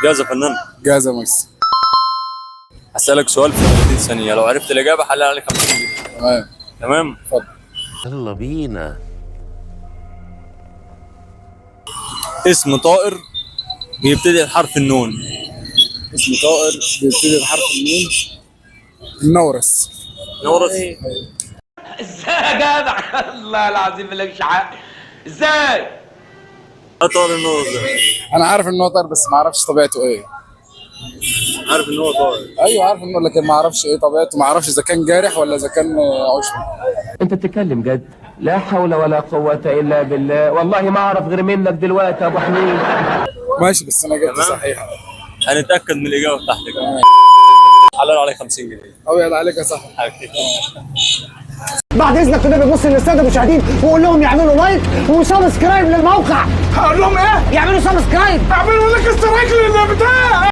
جاهز يا فنان؟ جاهز يا ميسي. هسألك سؤال في 30 ثانية، لو عرفت الإجابة حلال عليك 50 جنيه. تمام. تمام؟ اتفضل. يلا بينا. اسم طائر بيبتدي بحرف النون. اسم طائر بيبتدي بحرف النون. النورس. نورس؟ ازاي يا جدع؟ الله العظيم مالكش حق. ازاي؟ ايه طائر النورس ده؟ انا عارف ان هو طائر بس ما اعرفش طبيعته ايه. عارف ان هو طائر. ايوه عارف انه، لكن ما اعرفش ايه طبيعته، ما اعرفش اذا كان جارح ولا اذا كان عشبي. انت بتتكلم جد؟ لا حول ولا قوة الا بالله، والله ما اعرف غير منك دلوقتي يا ابو حميد. ماشي بس انا جبت تمام. صحيحه. هنتأكد من الإجابة بتاعتك. حلال عليك 50 جنيه. ابيض عليك يا صاحبي. حبيبي. بعد اذنك كده بنبص للساده المشاهدين وقول لهم يعملوا لايك وسبسكرايب للموقع. هقول لهم ايه؟ يعملوا سبسكرايب. اعملوا لك استرايك